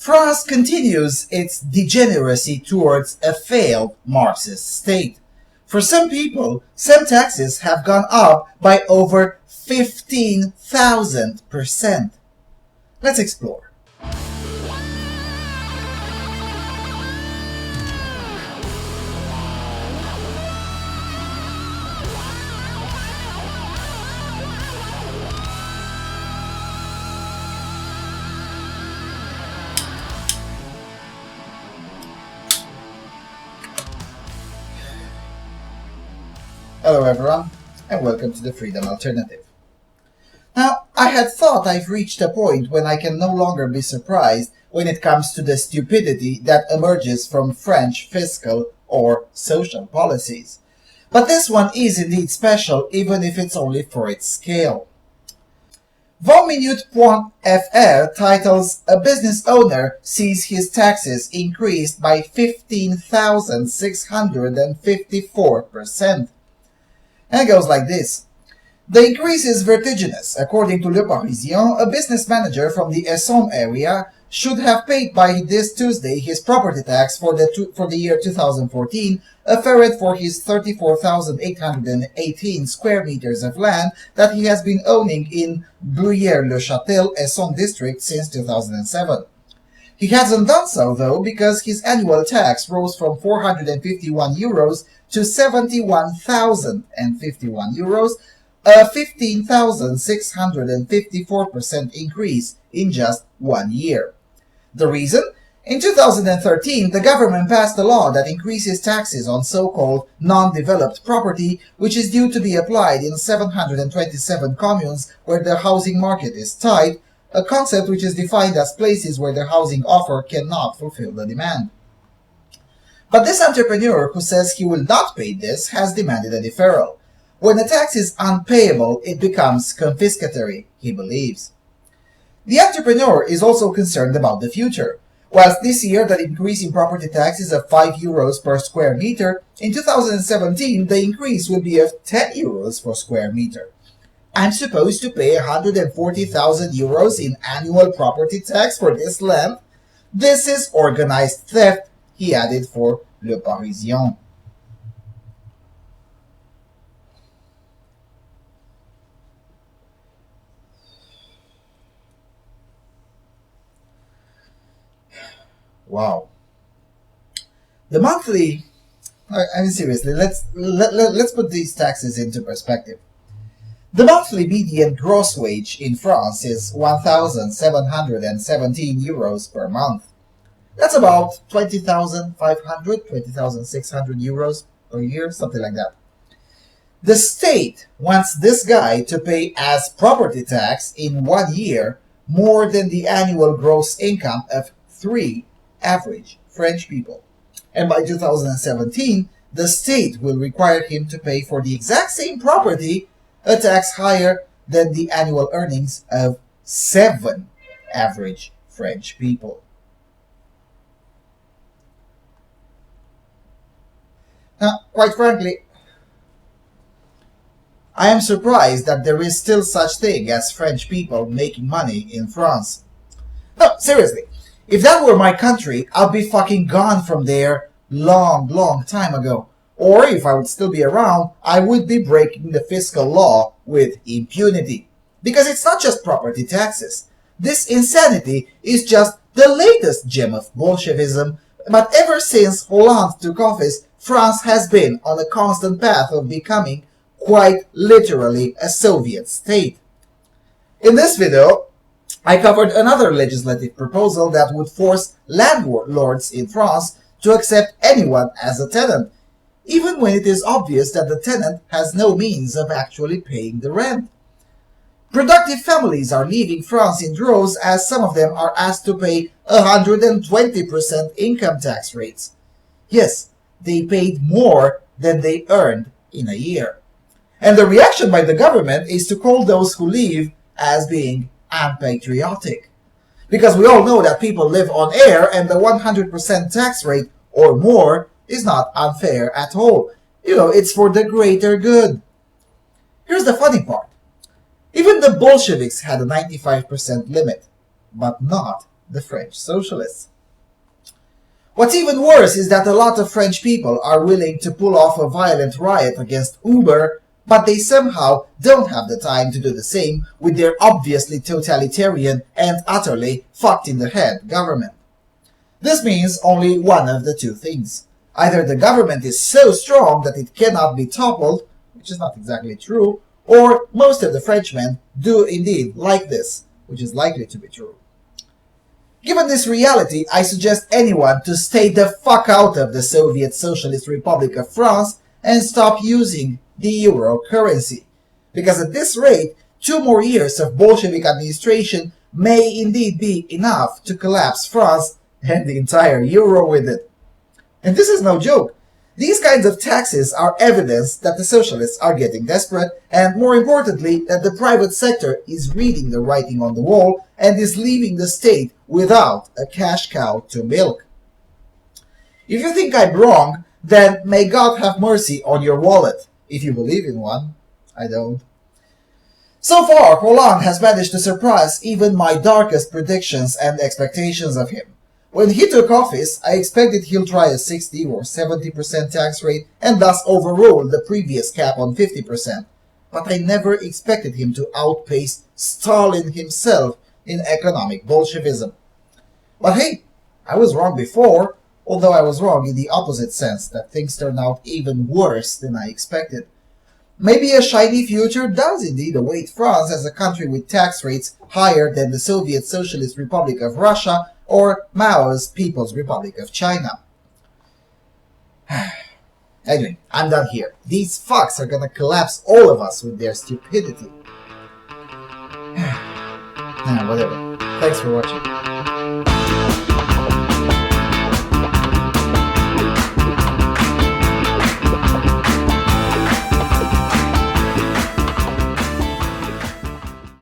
France continues its degeneracy towards a failed Marxist state. For some people, some taxes have gone up by over 15,000%. Let's explore. Hello everyone, and welcome to the Freedom Alternative. Now, I had thought I've reached a point when I can no longer be surprised when it comes to the stupidity that emerges from French fiscal or social policies. But this one is indeed special, even if it's only for its scale. 20minutes.fr titles, "A business owner sees his taxes increased by 15,654%. And it goes like this. The increase is vertiginous. According to Le Parisien, a business manager from the Essonne area should have paid by this Tuesday his property tax for the year 2014, a ferret for his 34,818 square meters of land that he has been owning in Bruyères-le-Châtel, Essonne district since 2007. He hasn't done so, though, because his annual tax rose from 451 euros to 71,051 euros, a 15,654% increase in just 1 year. The reason? In 2013, the government passed a law that increases taxes on so-called non-developed property, which is due to be applied in 727 communes where the housing market is tight, a concept which is defined as places where the housing offer cannot fulfill the demand. But this entrepreneur who says he will not pay this has demanded a deferral. When a tax is unpayable, it becomes confiscatory, he believes. The entrepreneur is also concerned about the future. Whilst this year the increase in property tax is of 5 euros per square meter, in 2017 the increase will be of 10 euros per square meter. I'm supposed to pay 140,000 euros in annual property tax for this land? This is organized theft, he added for Le Parisien. Wow. The monthly, I mean seriously, let's put these taxes into perspective. The monthly median gross wage in France is 1,717 euros per month. That's about 20,500, 20,600 euros per year, something like that. The state wants this guy to pay as property tax in 1 year more than the annual gross income of 3 average French people. And by 2017, the state will require him to pay for the exact same property a tax higher than the annual earnings of 7 average French people. Now, quite frankly, I am surprised that there is still such thing as French people making money in France. No, seriously, if that were my country, I'd be fucking gone from there long time ago. Or if I would still be around, I would be breaking the fiscal law with impunity. Because it's not just property taxes. This insanity is just the latest gem of Bolshevism, but ever since Hollande took office, France has been on a constant path of becoming quite literally a Soviet state. In this video, I covered another legislative proposal that would force landlords in France to accept anyone as a tenant, even when it is obvious that the tenant has no means of actually paying the rent. Productive families are leaving France in droves as some of them are asked to pay 120% income tax rates. Yes, they paid more than they earned in a year. And the reaction by the government is to call those who leave as being unpatriotic. Because we all know that people live on air and the 100% tax rate or more is not unfair at all. You know, it's for the greater good. Here's the funny part. Even the Bolsheviks had a 95% limit, but not the French socialists. What's even worse is that a lot of French people are willing to pull off a violent riot against Uber, but they somehow don't have the time to do the same with their obviously totalitarian and utterly fucked-in-the-head government. This means only one of the two things. Either the government is so strong that it cannot be toppled, which is not exactly true, or most of the Frenchmen do indeed like this, which is likely to be true. Given this reality, I suggest anyone to stay the fuck out of the Soviet Socialist Republic of France and stop using the euro currency. Because at this rate, 2 more years of Bolshevik administration may indeed be enough to collapse France and the entire euro with it. And this is no joke. These kinds of taxes are evidence that the socialists are getting desperate, and more importantly, that the private sector is reading the writing on the wall and is leaving the state without a cash cow to milk. If you think I'm wrong, then may God have mercy on your wallet, if you believe in one. I don't. So far, Hollande has managed to surpass even my darkest predictions and expectations of him. When he took office, I expected he'll try a 60 or 70% tax rate and thus overrule the previous cap on 50%. But I never expected him to outpace Stalin himself in economic Bolshevism. But hey, I was wrong before, although I was wrong in the opposite sense, that things turned out even worse than I expected. Maybe a shiny future does indeed await France as a country with tax rates higher than the Soviet Socialist Republic of Russia or Mao's People's Republic of China. Anyway, I'm done here. These fucks are gonna collapse all of us with their stupidity. Whatever. Thanks for watching.